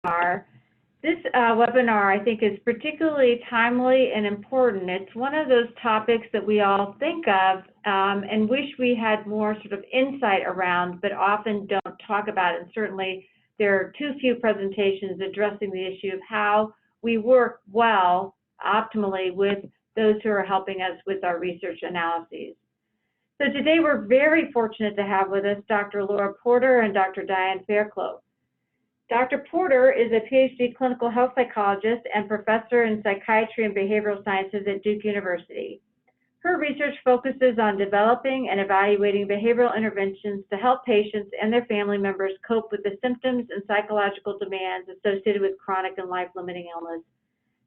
This webinar, I think, is particularly timely and important. It's one of those topics that we all think of and wish we had more sort of insight around, but often don't talk about it. And certainly, there are too few presentations addressing the issue of how we work well, optimally, with those who are helping us with our research analyses. So today, we're very fortunate to have with us Dr. Laura Porter and Dr. Diane Fairclough. Dr. Porter is a PhD clinical health psychologist and professor in psychiatry and behavioral sciences at Duke University. Her research focuses on developing and evaluating behavioral interventions to help patients and their family members cope with the symptoms and psychological demands associated with chronic and life-limiting illness.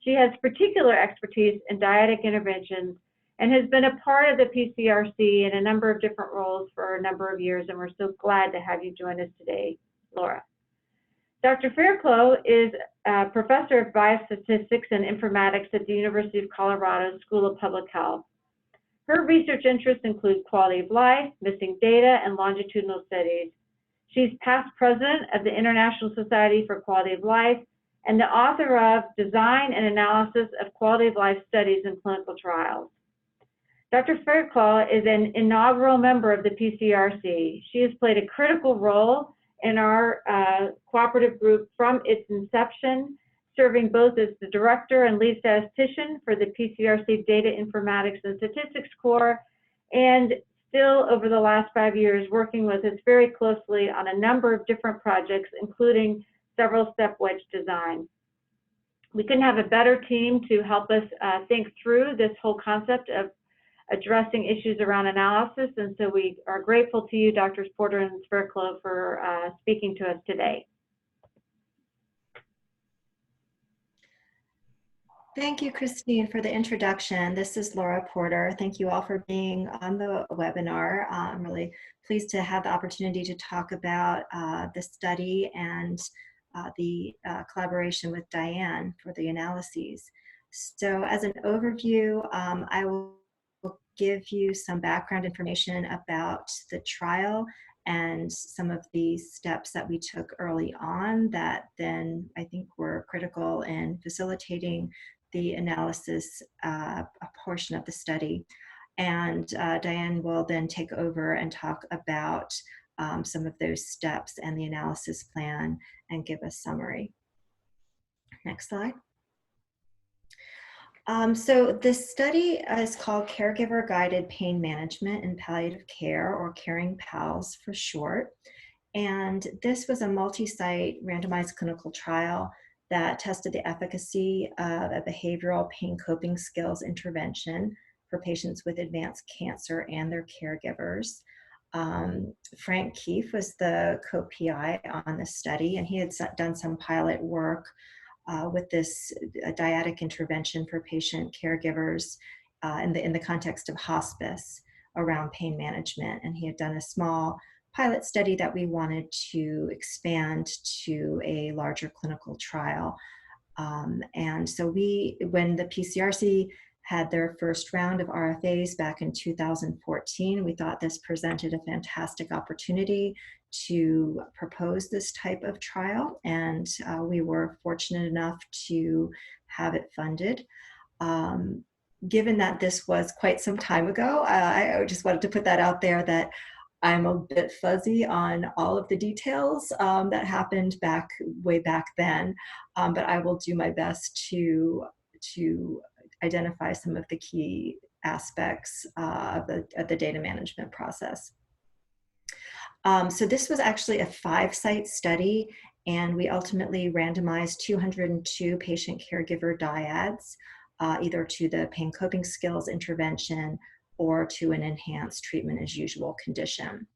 She has particular expertise in dyadic interventions and has been a part of the PCRC in a number of different roles for a number of years, and we're so glad to have you join us today, Laura. Dr. Fairclough is a professor of biostatistics and informatics at the University of Colorado School of Public Health. Her research interests include quality of life, missing data, and longitudinal studies. She's past president of the International Society for Quality of Life and the author of Design and Analysis of Quality of Life Studies in Clinical Trials. Dr. Fairclough is an inaugural member of the PCRC. She has played a critical role in our cooperative group from its inception, serving both as the director and lead statistician for the PCRC Data Informatics and Statistics Core, and still over the last 5 years working with us very closely on a number of different projects, including several step wedge design. We couldn't have a better team to help us think through this whole concept of addressing issues around analysis, and so we are grateful to you, Drs. Porter and Fairclough, for speaking to us today. Thank you, Christine, for the introduction. This is Laura Porter. Thank you all for being on the webinar. I'm really pleased to have the opportunity to talk about the study and the collaboration with Diane for the analyses. So as an overview, I will give you some background information about the trial and some of the steps that we took early on that then I think were critical in facilitating the analysis a portion of the study. And Diane will then take over and talk about some of those steps and the analysis plan and give a summary. Next slide. So this study is called Caregiver Guided Pain Management in Palliative Care, or Caring PALS for short. And this was a multi-site randomized clinical trial that tested the efficacy of a behavioral pain coping skills intervention for patients with advanced cancer and their caregivers. Frank Keefe was the co-PI on this study, and he had done some pilot work with this dyadic intervention for patient caregivers in the context of hospice around pain management. And he had done a small pilot study that we wanted to expand to a larger clinical trial. And so when the PCRC had their first round of RFAs back in 2014, we thought this presented a fantastic opportunity to propose this type of trial, and we were fortunate enough to have it funded. Given that this was quite some time ago, I just wanted to put that out there that I'm a bit fuzzy on all of the details that happened way back then, but I will do my best to identify some of the key aspects of the data management process. So this was actually a 5-site study, and we ultimately randomized 202 patient caregiver dyads, either to the pain coping skills intervention or to an enhanced treatment as usual condition.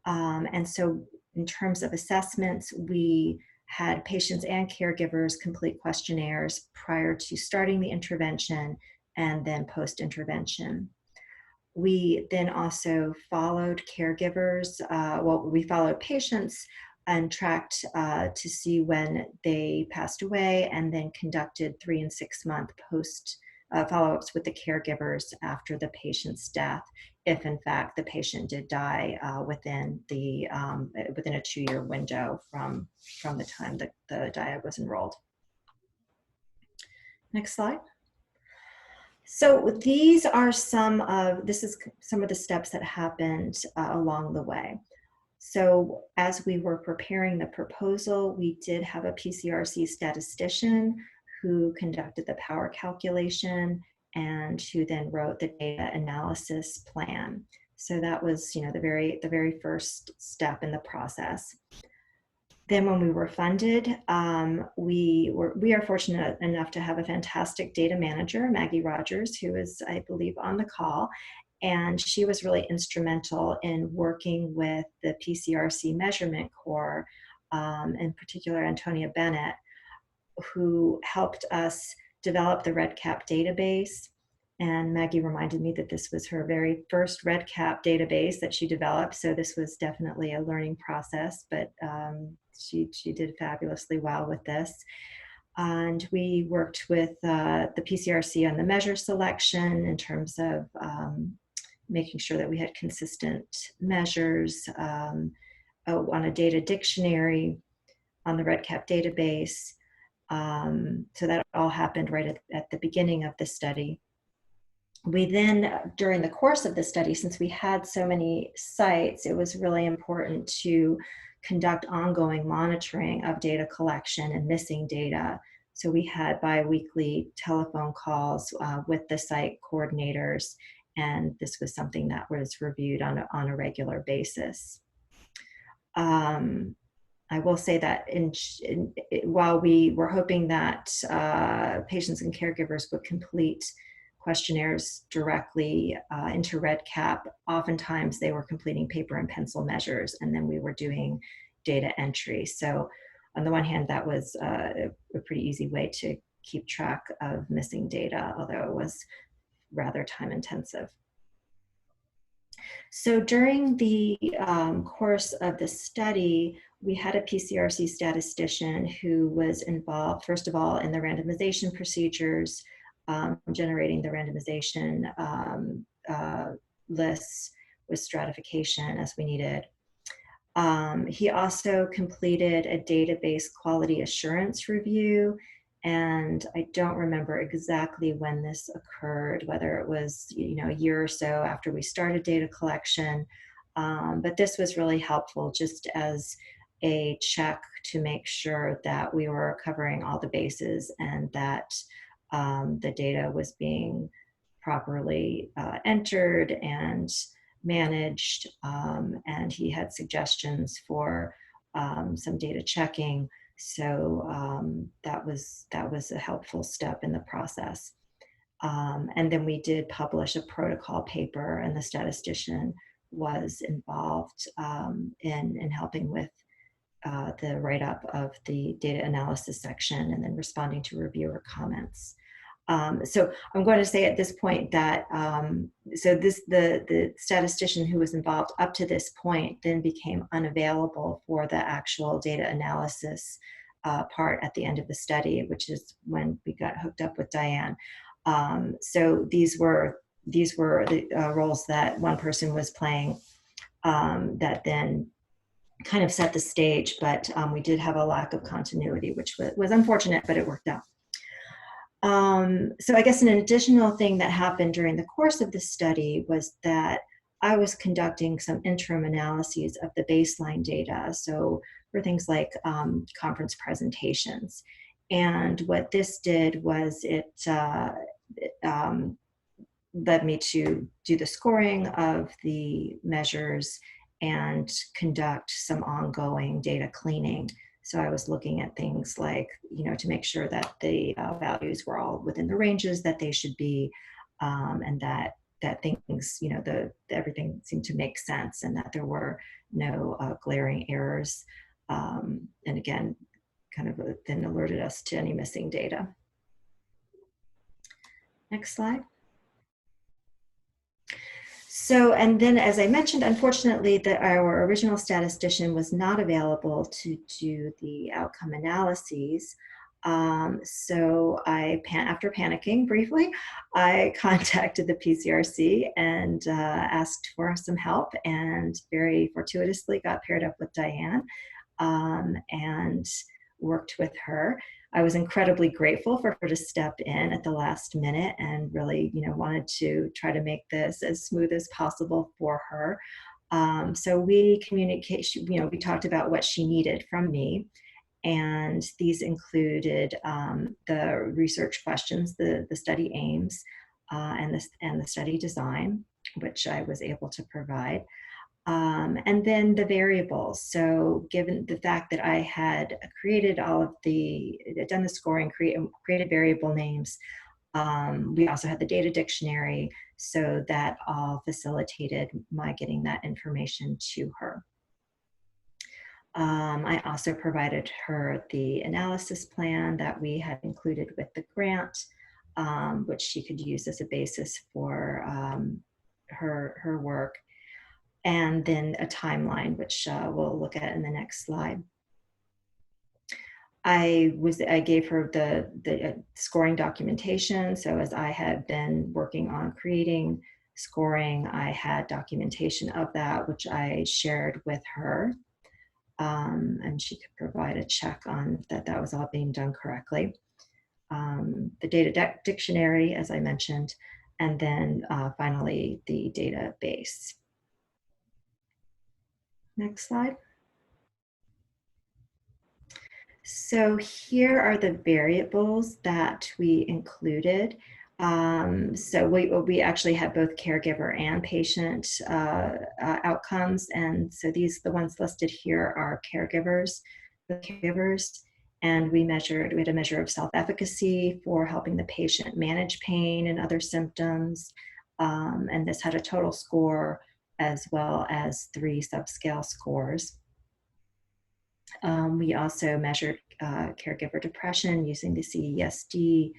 And so in terms of assessments, we had patients and caregivers complete questionnaires prior to starting the intervention and then post-intervention. We then also followed caregivers, we followed patients and tracked to see when they passed away, and then conducted 3- and 6-month post follow-ups with the caregivers after the patient's death, if in fact the patient did die within a 2-year window from the time that the diet was enrolled. Next slide. So these are some of the steps that happened along the way. So as we were preparing the proposal, we did have a PCRC statistician who conducted the power calculation and who then wrote the data analysis plan. So that was, the very first step in the process. Then when we were funded, we are fortunate enough to have a fantastic data manager, Maggie Rogers, who is, I believe, on the call. And she was really instrumental in working with the PCRC measurement core, in particular Antonia Bennett, who helped us develop the REDCap database. And Maggie reminded me that this was her very first REDCap database that she developed. So this was definitely a learning process, but she did fabulously well with this. And we worked with the PCRC on the measure selection in terms of making sure that we had consistent measures, on a data dictionary, on the REDCap database. So that all happened right at the beginning of the study. We then, during the course of the study, since we had so many sites, it was really important to conduct ongoing monitoring of data collection and missing data. So we had bi-weekly telephone calls with the site coordinators, and this was something that was reviewed on a regular basis. I will say that while we were hoping that patients and caregivers would complete questionnaires directly into REDCap, oftentimes they were completing paper and pencil measures, and then we were doing data entry. So on the one hand, that was a pretty easy way to keep track of missing data, although it was rather time intensive. So during the course of the study, we had a PCRC statistician who was involved, first of all, in the randomization procedures, generating the randomization lists with stratification as we needed. He also completed a database quality assurance review, and I don't remember exactly when this occurred, whether it was a year or so after we started data collection, but this was really helpful just as a check to make sure that we were covering all the bases and that the data was being properly entered and managed, and he had suggestions for some data checking. So that was a helpful step in the process. And then we did publish a protocol paper, and the statistician was involved in helping with the write-up of the data analysis section and then responding to reviewer comments. So I'm going to say at this point that the statistician who was involved up to this point then became unavailable for the actual data analysis part at the end of the study, which is when we got hooked up with Diane. So these were the roles that one person was playing that then kind of set the stage, but we did have a lack of continuity, which was unfortunate, but it worked out. So I guess an additional thing that happened during the course of the study was that I was conducting some interim analyses of the baseline data. So for things like conference presentations. And what this did was it led me to do the scoring of the measures and conduct some ongoing data cleaning. So I was looking at things like, to make sure that the values were all within the ranges that they should be, and that things, everything seemed to make sense and that there were no glaring errors. And again, kind of then alerted us to any missing data. Next slide. So, and then as I mentioned, unfortunately, our original statistician was not available to do the outcome analyses. So after panicking briefly, I contacted the PCRC and asked for some help, and very fortuitously got paired up with Diane and worked with her. I was incredibly grateful for her to step in at the last minute and really, wanted to try to make this as smooth as possible for her. So we we talked about what she needed from me. And these included the research questions, the study aims, and the study design, which I was able to provide. And then the variables. So given the fact that I had created done the scoring, created variable names, we also had the data dictionary, so that all facilitated my getting that information to her. I also provided her the analysis plan that we had included with the grant, which she could use as a basis for her work, and then a timeline, which we'll look at in the next slide. I gave her the scoring documentation. So as I had been working on creating scoring, I had documentation of that, which I shared with her. And she could provide a check on that was all being done correctly. The data dictionary, as I mentioned, and then finally the database. Next slide. So here are the variables that we included. So we actually had both caregiver and patient outcomes. And so the ones listed here are caregivers, and we had a measure of self-efficacy for helping the patient manage pain and other symptoms. And this had a total score as well as 3 subscale scores. We also measured caregiver depression using the CESD,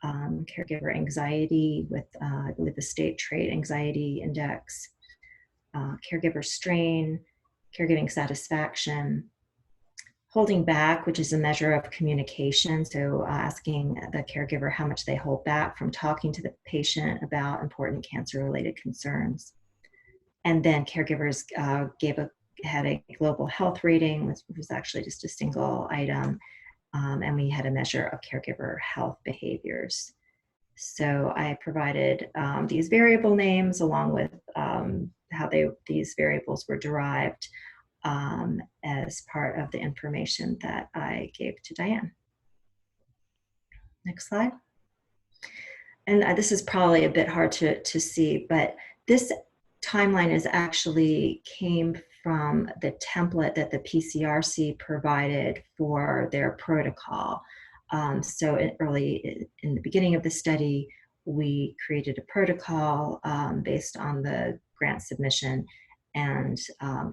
caregiver anxiety with, I believe, the State Trait Anxiety Index, caregiver strain, caregiving satisfaction, holding back, which is a measure of communication. So asking the caregiver how much they hold back from talking to the patient about important cancer-related concerns. And then caregivers had a global health rating, which was actually just a single item. And we had a measure of caregiver health behaviors. So I provided these variable names along with how these variables were derived as part of the information that I gave to Diane. Next slide. And this is probably a bit hard to see, but this timeline came from the template that the PCRC provided for their protocol. So in the beginning of the study, we created a protocol based on the grant submission and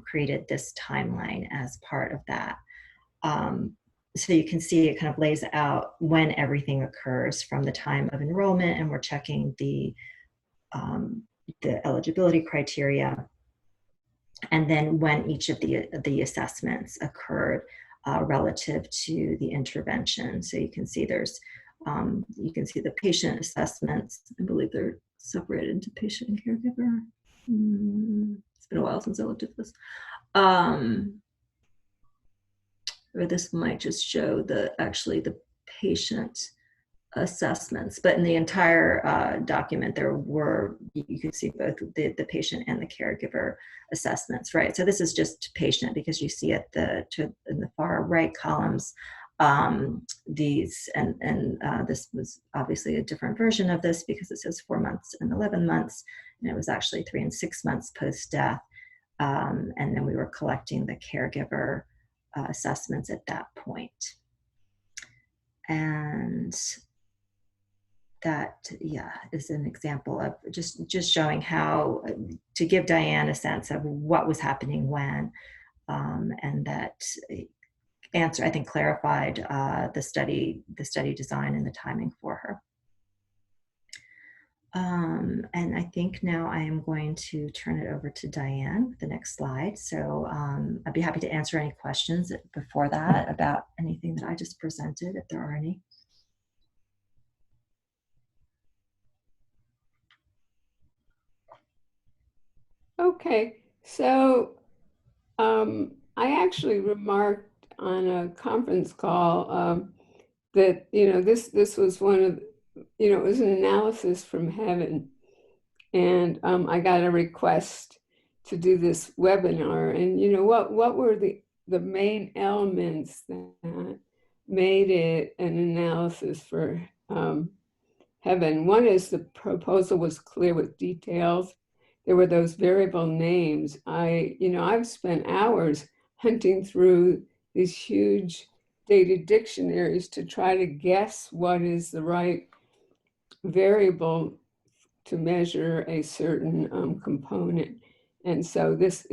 created this timeline as part of that. So you can see it kind of lays out when everything occurs from the time of enrollment, and we're checking the eligibility criteria, and then when each of the assessments occurred relative to the intervention. So you can see you can see the patient assessments. I believe they're separated into patient and caregiver. It's been a while since I looked at this. Or this might just show the patient assessments, but in the entire document you can see both the patient and the caregiver assessments, right? So this is just patient, because you see in the far right columns this was obviously a different version of this because it says 4 months and 11 months, and it was actually 3 and 6 months post-death, and then we were collecting the caregiver assessments at that point. And that, is an example of just showing how to give Diane a sense of what was happening when, and that answer, I think, clarified the study design and the timing for her. And I think now I am going to turn it over to Diane with the next slide. So I'd be happy to answer any questions before that about anything that I just presented, if there are any. Okay, so I actually remarked on a conference call that, this was one of, it was an analysis from heaven. And I got a request to do this webinar. And, what were the main elements that made it an analysis for heaven? One is the proposal was clear with details. There were those variable names. I've spent hours hunting through these huge data dictionaries to try to guess what is the right variable to measure a certain component. And so this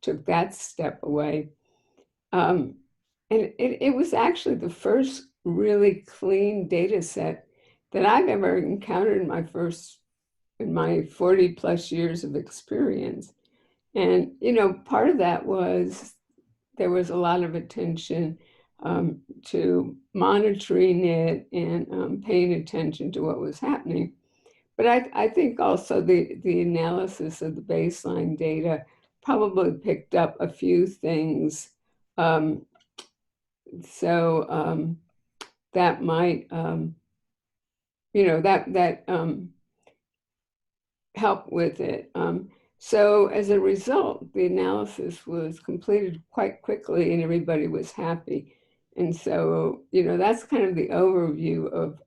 took that step away. And it was actually the first really clean data set that I've ever encountered in my 40 plus years of experience. And, part of that was there was a lot of attention to monitoring it and paying attention to what was happening. But I think also the analysis of the baseline data probably picked up a few things. So that might, that help with it. So as a result, the analysis was completed quite quickly and everybody was happy. And so, that's kind of the overview of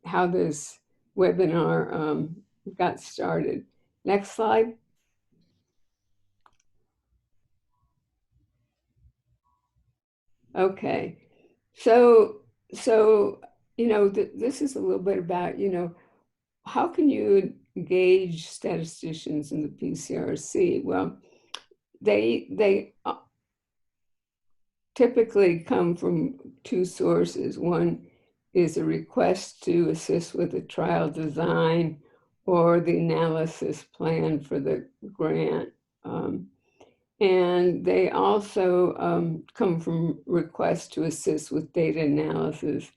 how this webinar got started. Next slide. Okay. So, this is a little bit about, how can you engage statisticians in the PCRC? Well, they typically come from two sources. One is a request to assist with the trial design or the analysis plan for the grant. And they also come from requests to assist with data analysis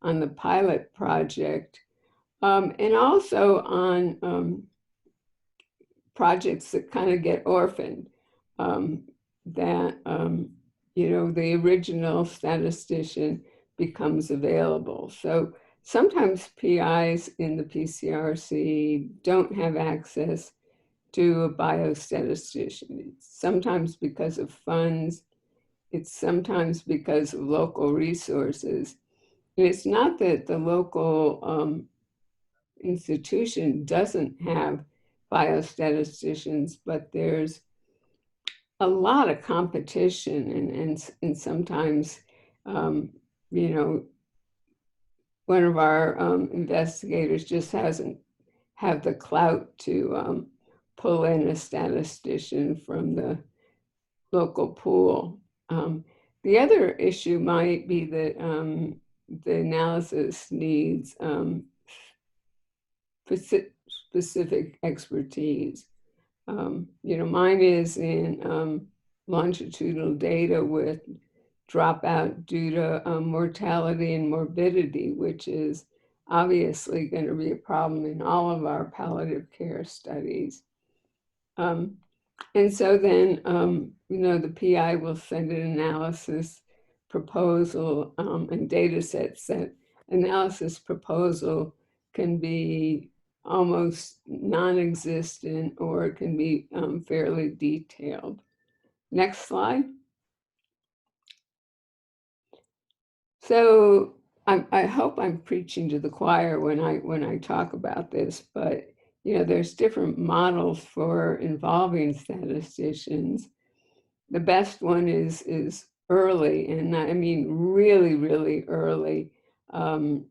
on the pilot project, and also on projects that kind of get orphaned, that, the original statistician becomes available. So sometimes PIs in the PCRC don't have access to a biostatistician. It's sometimes because of funds. It's sometimes because of local resources. And it's not that the local institution doesn't have biostatisticians, but there's a lot of competition, and sometimes, one of our investigators just hasn't have the clout to pull in a statistician from the local pool. The other issue might be that the analysis needs specific expertise. Mine is in longitudinal data with dropout due to mortality and morbidity, which is obviously going to be a problem in all of our palliative care studies. And so then, the PI will send an analysis proposal and data sets. That analysis proposal can be almost non-existent or it can be fairly detailed. Next slide. So I hope I'm preaching to the choir when I talk about this, but there's different models for involving statisticians. The best one is early, and I mean really, really early, and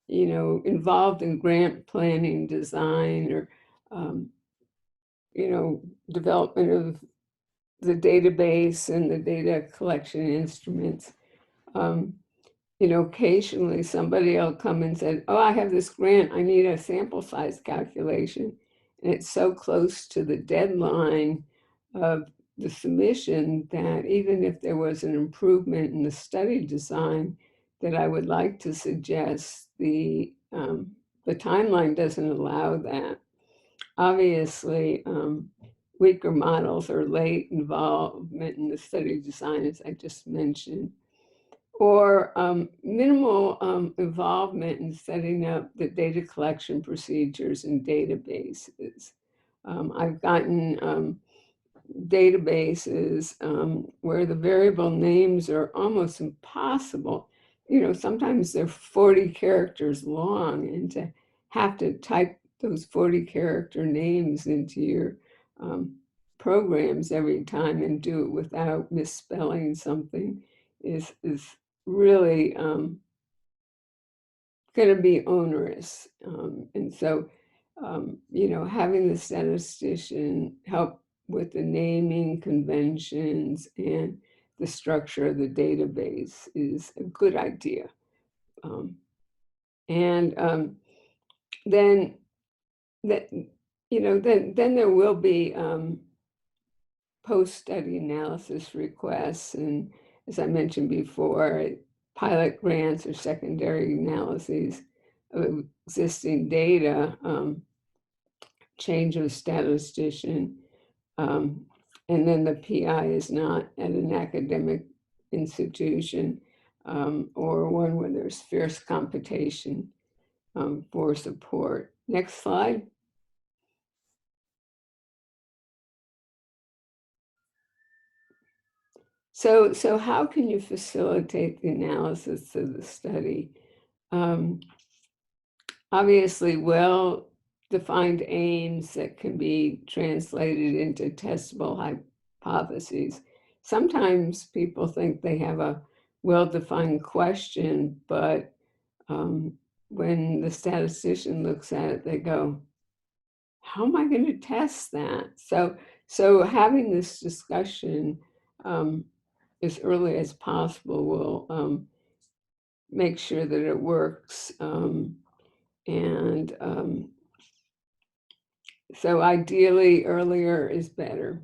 involved in grant planning, design, or development of the database and the data collection instruments. occasionally somebody will come and say, oh, I have this grant, I need a sample size calculation. And it's so close to the deadline of the submission that even if there was an improvement in the study design, that I would like to suggest the timeline doesn't allow that. Obviously, weaker models or late involvement in the study design, as I just mentioned, or minimal involvement in setting up the data collection procedures and databases. I've gotten databases where the variable names are almost impossible. Sometimes they're 40 characters long, and to have to type those 40 character names into your programs every time and do it without misspelling something is really going to be onerous. And so, having the statistician help with the naming conventions and the structure of the database is a good idea. Then that, then there will be post-study analysis requests, and as I mentioned before, pilot grants or secondary analyses of existing data, change of statistician, and then the PI is not at an academic institution or one where there's fierce competition for support. Next slide. So how can you facilitate the analysis of the study? Obviously, well-defined aims that can be translated into testable hypotheses. Sometimes people think they have a well-defined question, but when the statistician looks at it, they go, how am I going to test that? So having this discussion as early as possible will make sure that it works. So ideally earlier is better.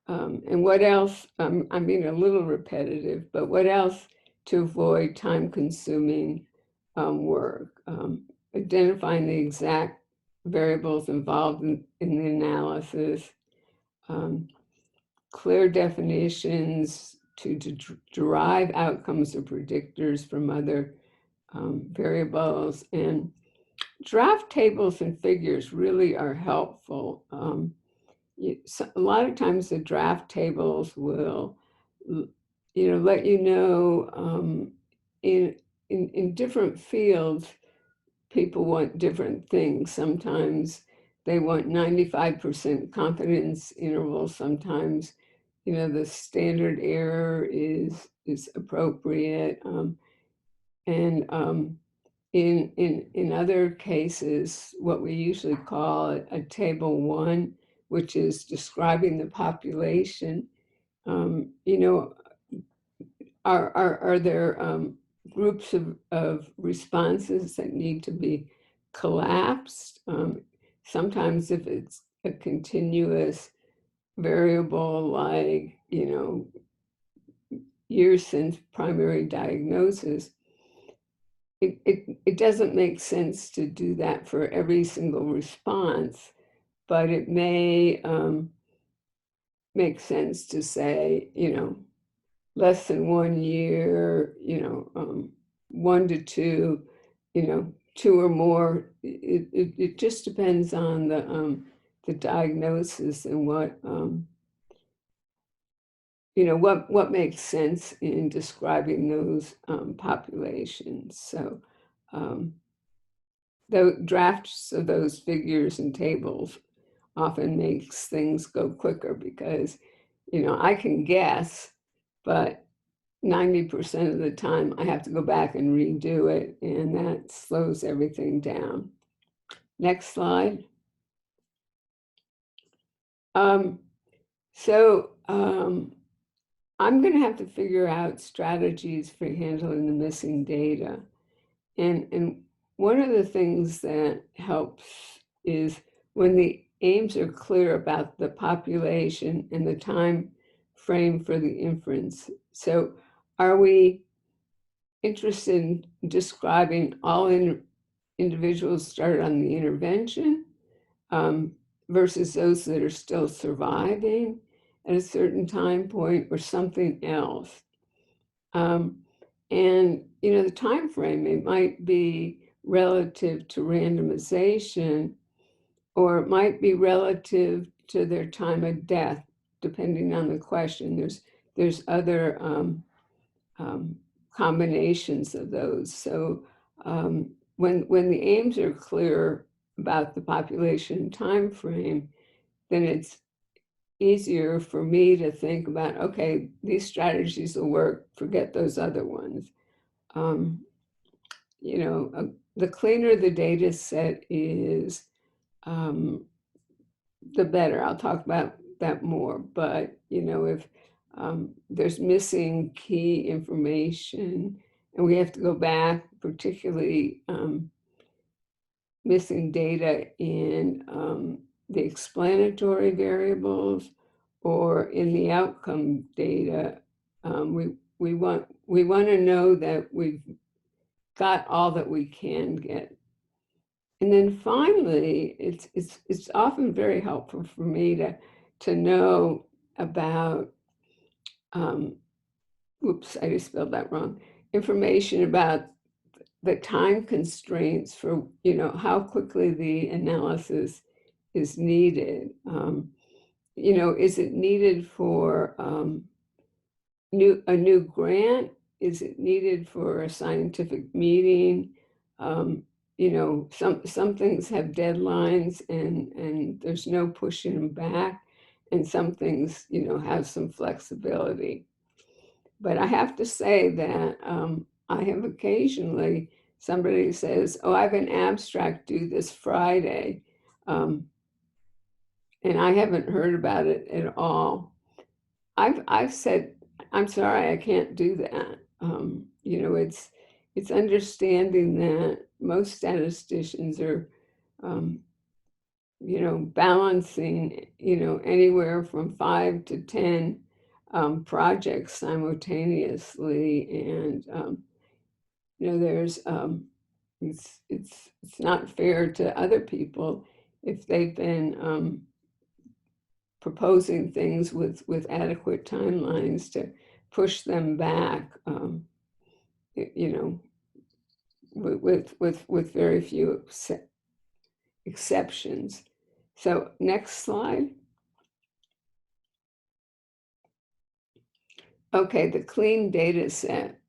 And what else? I'm being a little repetitive, but what else to avoid time-consuming work? Identifying the exact variables involved in the analysis, clear definitions to derive outcomes or predictors from other variables, and draft tables and figures really are helpful. A lot of times the draft tables will, let you know in different fields, people want different things. Sometimes they want 95% confidence intervals. Sometimes, the standard error is appropriate. In other cases, what we usually call a table 1, which is describing the population, are there groups of responses that need to be collapsed? Sometimes if it's a continuous variable, like, years since primary diagnosis, it doesn't make sense to do that for every single response, but it may make sense to say, less than 1 year, 1 to 2, 2 or more. It just depends on the diagnosis and what makes sense in describing those populations. So the drafts of those figures and tables often makes things go quicker because, I can guess, but 90% of the time I have to go back and redo it, and that slows everything down. Next slide. I'm going to have to figure out strategies for handling the missing data. And one of the things that helps is when the aims are clear about the population and the time frame for the inference. So are we interested in describing all individuals started on the intervention versus those that are still surviving at a certain time point, or something else? And the time frame, it might be relative to randomization, or it might be relative to their time of death, depending on the question. There's other combinations of those. So when the aims are clear about the population time frame, then it's easier for me to think about, okay, these strategies will work, forget those other ones. The cleaner the data set is, the better. I'll talk about that more. But, if there's missing key information and we have to go back, particularly missing data in the explanatory variables or in the outcome data, we want to know that we've got all that we can get. And then finally, it's often very helpful for me to know about, oops, I just spelled that wrong, information about the time constraints for, how quickly the analysis is needed. Is it needed for a new grant? Is it needed for a scientific meeting? Some things have deadlines and there's no pushing them back, and some things, have some flexibility. But I have to say that I have occasionally, somebody says, oh, I have an abstract due this Friday, and I haven't heard about it at all. I've said, I'm sorry, I can't do that. It's understanding that most statisticians are, balancing, anywhere from 5 to 10 projects simultaneously, and there's it's not fair to other people if they've been proposing things with adequate timelines to push them back, with very few exceptions. So next slide. Okay, the clean data set.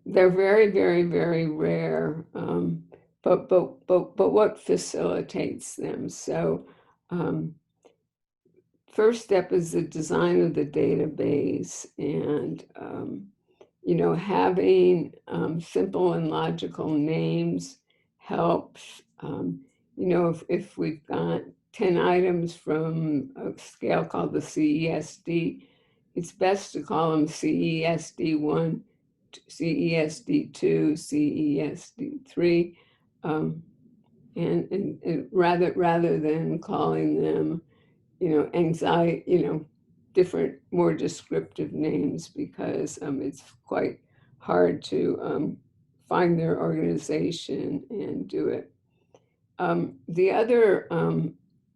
They're very, very, very rare, but what facilitates them? So first step is the design of the database, and having simple and logical names helps. If we've got 10 items from a scale called the CESD, it's best to call them CESD1, CESD2, CESD3, and rather than calling them, anxiety, different, more descriptive names, because it's quite hard to find their organization and do it. The other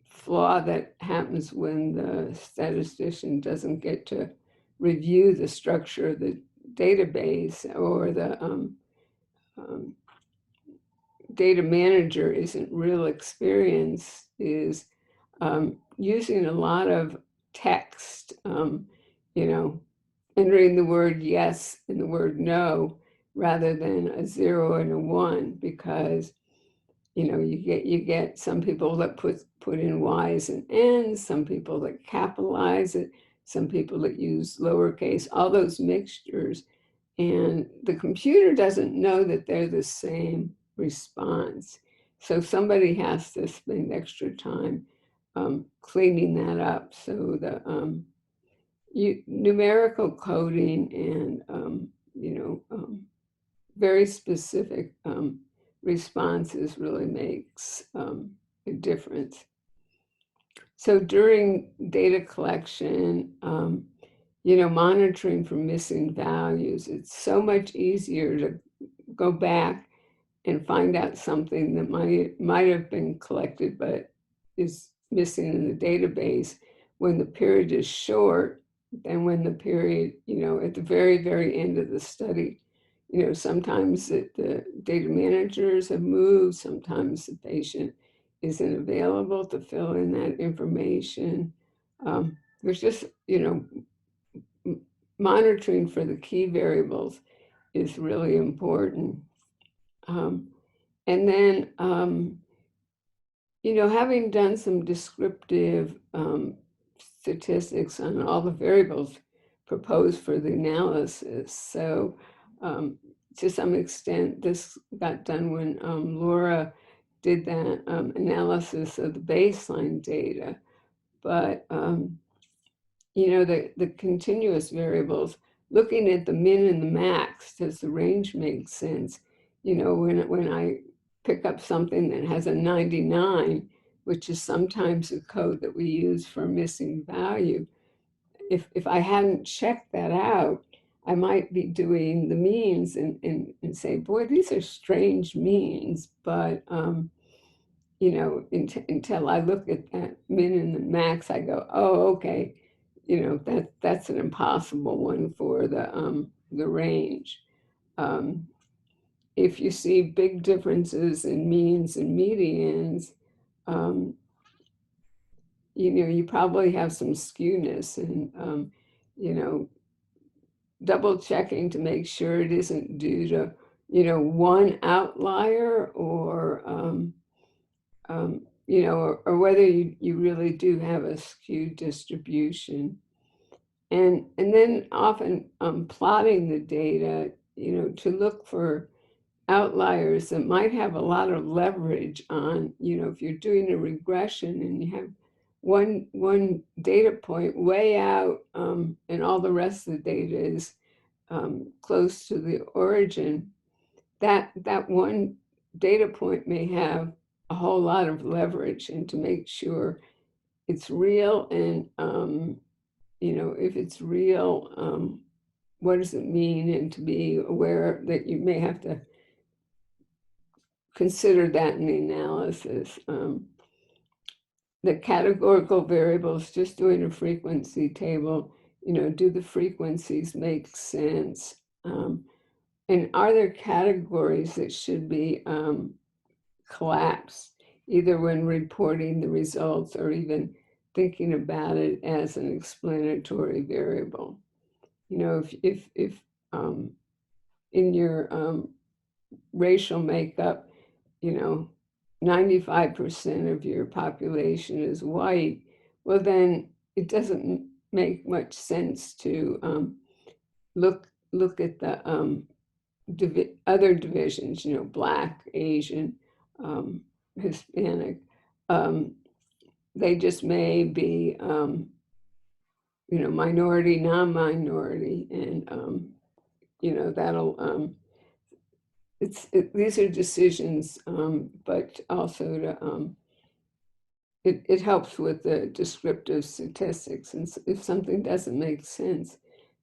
flaw that happens when the statistician doesn't get to review the structure of the database, or the data manager isn't real experienced, is using a lot of text, entering the word yes and the word no rather than a 0 and a 1, because you get some people that put in Y's and N's, some people that capitalize it, some people that use lowercase, all those mixtures, and the computer doesn't know that they're the same response. So somebody has to spend extra time cleaning that up, so numerical coding and, very specific responses really makes a difference. So during data collection, monitoring for missing values, it's so much easier to go back and find out something that might have been collected but is missing in the database when the period is short than when the period, at the very, very end of the study. Sometimes the data managers have moved, sometimes the patient isn't available to fill in that information. There's just, monitoring for the key variables is really important. And then, having done some descriptive statistics on all the variables proposed for the analysis. So to some extent, this got done when Laura did that analysis of the baseline data. But, the continuous variables, looking at the min and the max, does the range make sense? When I pick up something that has a 99, which is sometimes a code that we use for missing value, if I hadn't checked that out, I might be doing the means and say, boy, these are strange means. But, until I look at that min and the max, I go, oh, okay, that's an impossible one for the range. If you see big differences in means and medians, you probably have some skewness, and, double checking to make sure it isn't due to, one outlier or, or whether you really do have a skewed distribution. And then often plotting the data, to look for outliers that might have a lot of leverage on, if you're doing a regression and you have one data point way out and all the rest of the data is close to the origin, that one data point may have a whole lot of leverage, and to make sure it's real and, if it's real, what does it mean, and to be aware that you may have to consider that in the analysis. The categorical variables, just doing a frequency table, do the frequencies make sense? And are there categories that should be collapsed, either when reporting the results or even thinking about it as an explanatory variable? If in your racial makeup, 95% of your population is white, well, then it doesn't make much sense to look at the other divisions, Black, Asian, Hispanic. They just may be, minority, non-minority, and, that'll, these are decisions, but also to, it helps with the descriptive statistics. And if something doesn't make sense,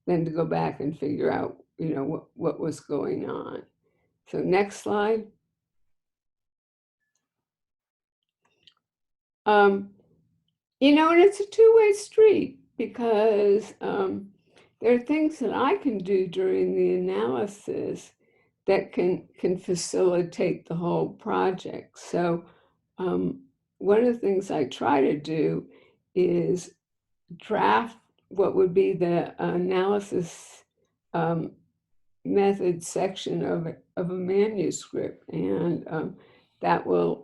then to go back and figure out, what was going on. So next slide. And it's a two-way street, because there are things that I can do during the analysis that can facilitate the whole project. So one of the things I try to do is draft what would be the analysis method section of a manuscript, and that will,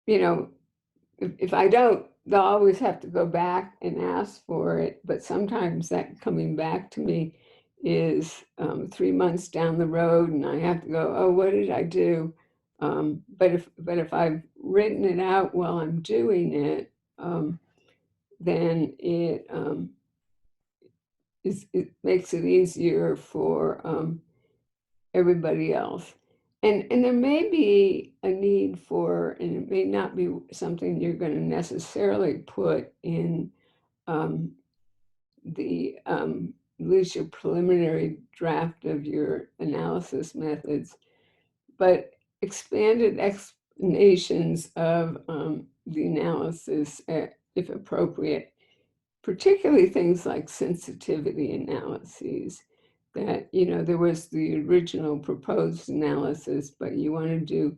if I don't, they'll always have to go back and ask for it. But sometimes that coming back to me is 3 months down the road, and I have to go, oh, what did I do? But if I've written it out while I'm doing it, then it makes it easier for everybody else. And there may be a need for, and it may not be something you're going to necessarily put in at least your preliminary draft of your analysis methods, but expanded explanations of the analysis, if appropriate, particularly things like sensitivity analyses. That, you know, there was the original proposed analysis, but you wanted to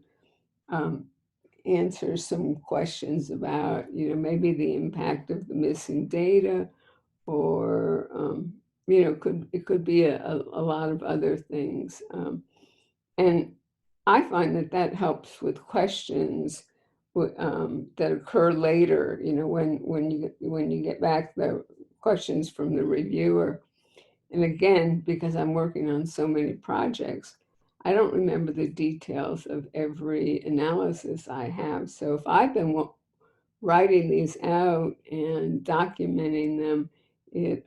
answer some questions about, you know, maybe the impact of the missing data, or you know, it could be a lot of other things. And I find that helps with questions that occur later, you know, when you get back the questions from the reviewer. And again, because I'm working on so many projects, I don't remember the details of every analysis I have. So if I've been writing these out and documenting them, it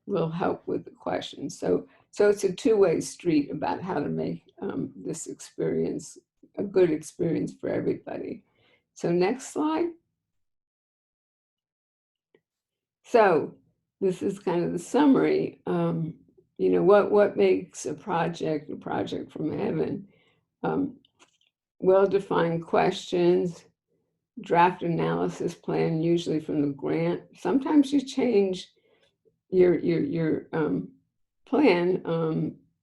will help with the questions. So it's a two-way street about how to make this experience a good experience for everybody. So next slide. So this is kind of the summary. You know, what makes a project from heaven? Well-defined questions, draft analysis plan, usually from the grant. Sometimes you change your plan,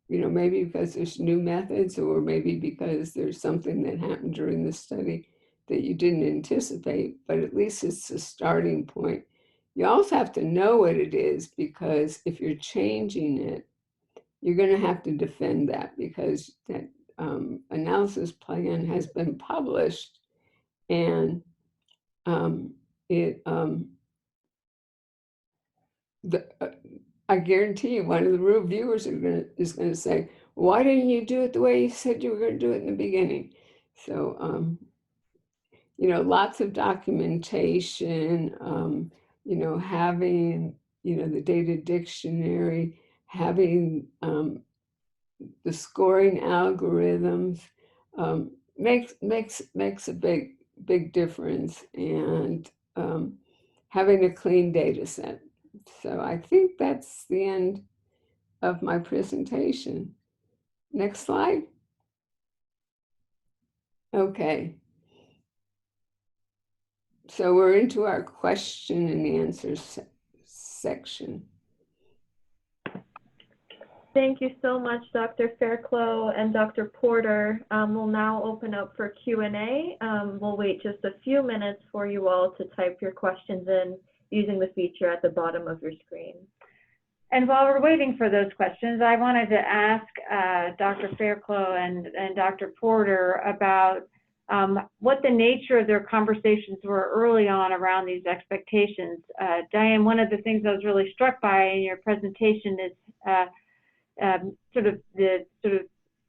you know, maybe because there's new methods, or maybe because there's something that happened during the study that you didn't anticipate, but at least it's a starting point. You also have to know what it is, because if you're changing it, you're going to have to defend that, because that analysis plan has been published, and I guarantee you one of the reviewers is going to say, why didn't you do it the way you said you were going to do it in the beginning? So, you know, lots of documentation, you know, having, you know, the data dictionary, having the scoring algorithms, makes a big difference, and having a clean data set. So I think that's the end of my presentation. Next slide. Okay. So we're into our question and answer section. Thank you so much, Dr. Fairclough and Dr. Porter. We'll now open up for Q&A. We'll wait just a few minutes for you all to type your questions in using the feature at the bottom of your screen. And while we're waiting for those questions, I wanted to ask Dr. Fairclough and Dr. Porter about what the nature of their conversations were early on around these expectations. Diane, one of the things I was really struck by in your presentation is sort of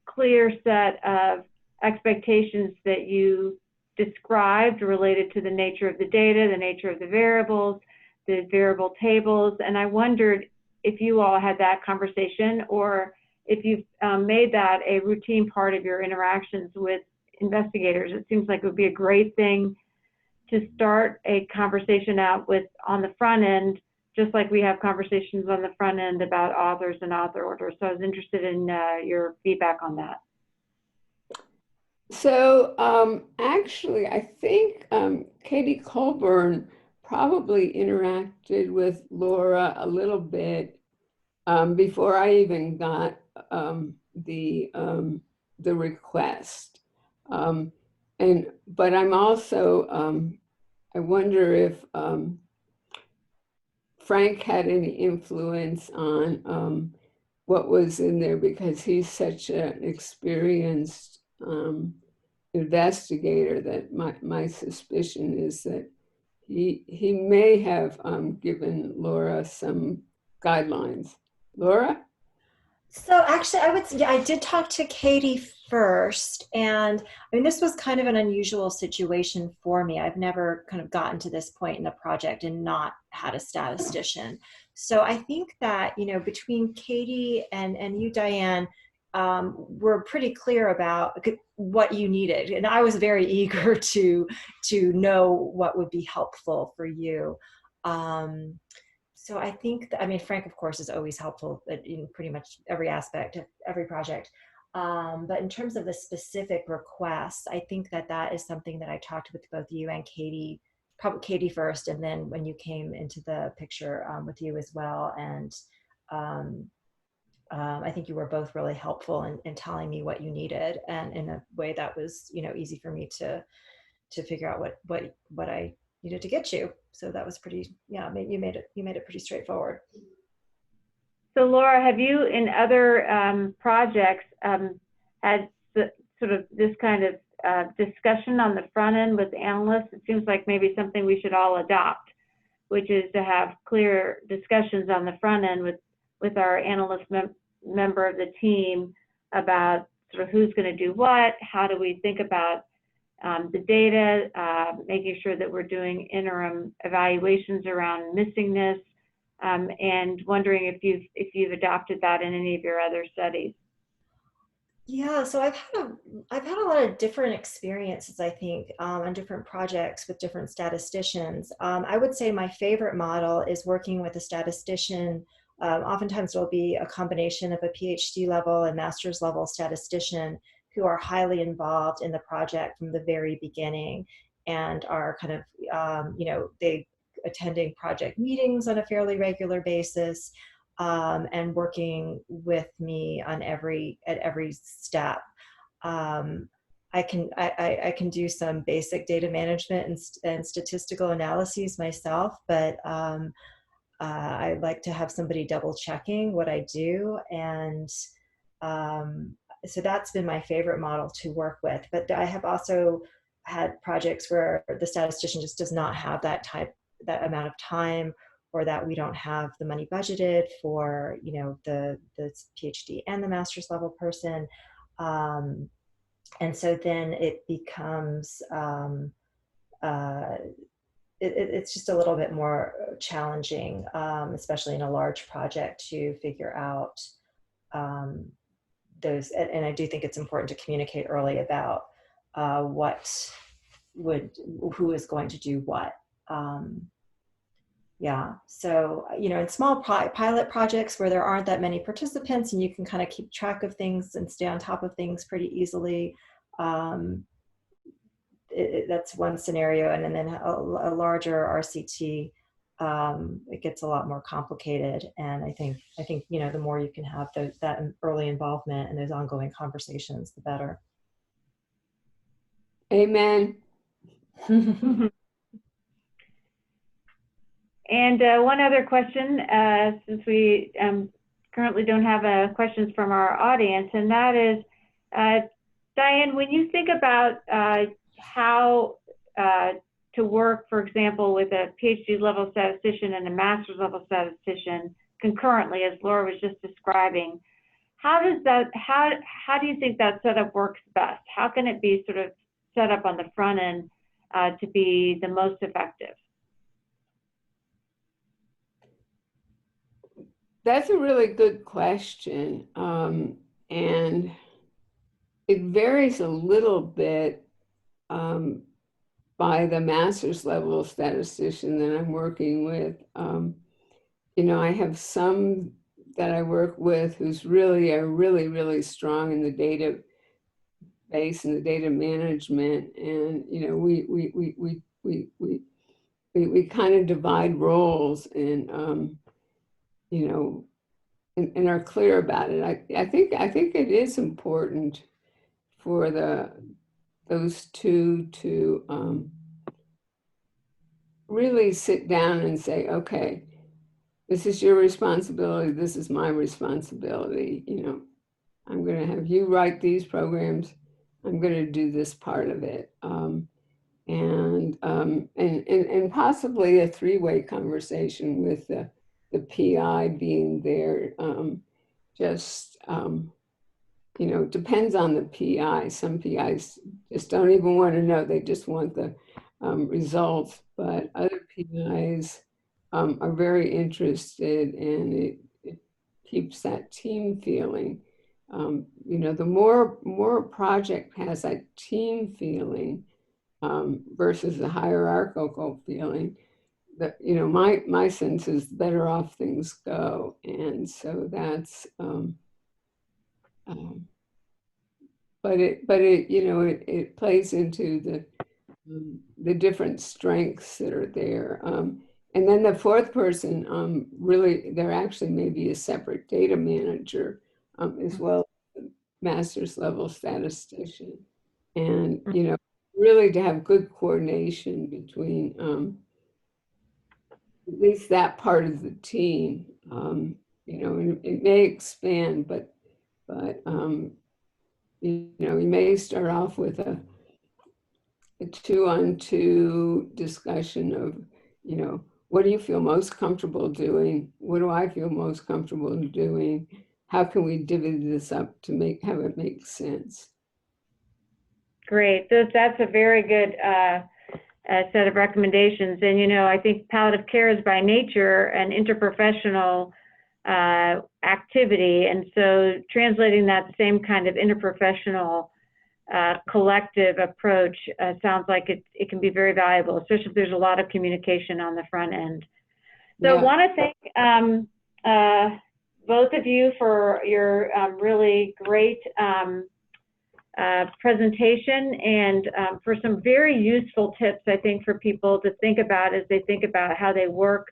clear set of expectations that you described related to the nature of the data, the nature of the variables, the variable tables. And I wondered if you all had that conversation, or if you've made that a routine part of your interactions with investigators. It seems like it would be a great thing to start a conversation out with on the front end, just like we have conversations on the front end about authors and author orders. So I was interested in your feedback on that. So actually, I think Katie Colburn probably interacted with Laura a little bit before I even got the request. But I'm also, I wonder if Frank had any influence on what was in there, because he's such an experienced investigator that my suspicion is that he may have given Laura some guidelines. Laura? So actually, I did talk to Katie first, and I mean, this was kind of an unusual situation for me. I've never kind of gotten to this point in a project and not had a statistician. So I think that, you know, between Katie and you, Diane, we're pretty clear about what you needed, and I was very eager to know what would be helpful for you. Um, so I think that, I mean, Frank, of course, is always helpful in pretty much every aspect of every project. But in terms of the specific requests, I think that that is something that I talked with both you and Katie, probably Katie first, and then when you came into the picture with you as well. And um, I think you were both really helpful in telling me what you needed, and in a way that was, you know, easy for me to figure out what I needed to get you. So that was pretty, yeah, you made it pretty straightforward. So Laura, have you in other projects had sort of this kind of discussion on the front end with analysts? It seems like maybe something we should all adopt, which is to have clear discussions on the front end with our analyst member of the team about sort of who's going to do what, how do we think about the data, making sure that we're doing interim evaluations around missingness, and wondering if you've adopted that in any of your other studies. Yeah, so I've had a lot of different experiences, I think, on different projects with different statisticians. I would say my favorite model is working with a statistician. Oftentimes it'll be a combination of a PhD level and master's level statistician who are highly involved in the project from the very beginning and are kind of, you know, they attending project meetings on a fairly regular basis. And working with me on at every step. I can do some basic data management and statistical analyses myself, but I like to have somebody double checking what I do, and so that's been my favorite model to work with. But I have also had projects where the statistician just does not have that amount of time, or that we don't have the money budgeted for, you know, the PhD and the master's level person. And so then it becomes, it's just a little bit more challenging, especially in a large project, to figure out those. And I do think it's important to communicate early about who is going to do what. Yeah, so, you know, in small pilot projects where there aren't that many participants and you can kind of keep track of things and stay on top of things pretty easily, that's one scenario. And then a larger RCT, it gets a lot more complicated. And I think, you know, the more you can have that early involvement and those ongoing conversations, the better. Amen. And one other question, since we currently don't have questions from our audience, and that is, Diane, when you think about how to work, for example, with a PhD level statistician and a master's level statistician concurrently, as Laura was just describing, how do you think that setup works best? How can it be sort of set up on the front end to be the most effective? That's a really good question. And it varies a little bit by the master's level statistician that I'm working with. You know, I have some that I work with who's really strong in the database and the data management. And, you know, we kind of divide roles and, you know, and are clear about it. I think it is important for those two to really sit down and say, okay, this is your responsibility, this is my responsibility. You know, I'm going to have you write these programs, I'm going to do this part of it. And possibly a three-way conversation with the PI being there, just you know, depends on the PI. Some PIs just don't even want to know. They just want the results. But other PIs are very interested, and it keeps that team feeling. You know, the more a project has that team feeling versus the hierarchical feeling, that, you know, my sense is the better off things go. And so that's but it you know, it plays into the different strengths that are there. And then the fourth person, really, there actually may be a separate data manager as well as a master's level statistician. And, you know, really to have good coordination between at least that part of the team. You know, and it may expand, but you know, you may start off with a 2-on-2 discussion of, you know, what do you feel most comfortable doing? What do I feel most comfortable doing? How can we divvy this up to have it make sense? Great. That's a very good set of recommendations. And, you know, I think palliative care is by nature an interprofessional activity. And so translating that same kind of interprofessional collective approach sounds like it can be very valuable, especially if there's a lot of communication on the front end. So I want to thank both of you for your really great presentation and for some very useful tips, I think, for people to think about as they think about how they work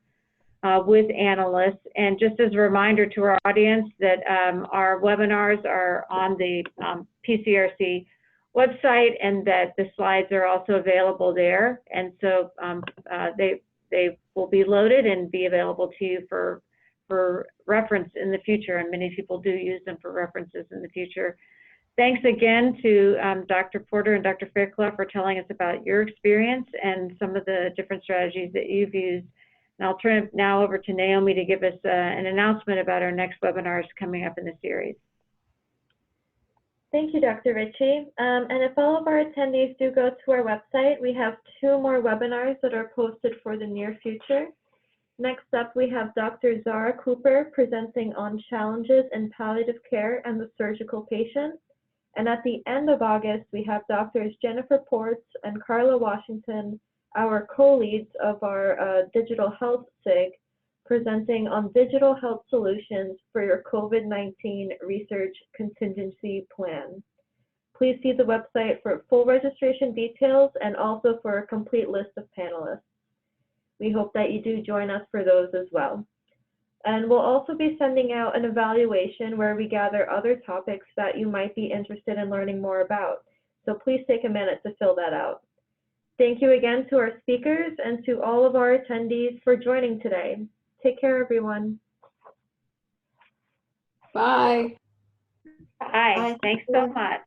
with analysts. And just as a reminder to our audience that our webinars are on the PCRC website, and that the slides are also available there. And so they will be loaded and be available to you for reference in the future. And many people do use them for references in the future. Thanks again to Dr. Porter and Dr. Fairclough for telling us about your experience and some of the different strategies that you've used. And I'll turn it now over to Naomi to give us an announcement about our next webinars coming up in the series. Thank you, Dr. Ritchie. And if all of our attendees do go to our website, we have 2 more webinars that are posted for the near future. Next up, we have Dr. Zara Cooper presenting on challenges in palliative care and the surgical patient. And at the end of August, we have Drs. Jennifer Ports and Carla Washington, our co-leads of our digital health SIG, presenting on digital health solutions for your COVID-19 research contingency plan. Please see the website for full registration details and also for a complete list of panelists. We hope that you do join us for those as well. And we'll also be sending out an evaluation where we gather other topics that you might be interested in learning more about. So please take a minute to fill that out. Thank you again to our speakers and to all of our attendees for joining today. Take care, everyone. Bye. Bye. Thanks so much.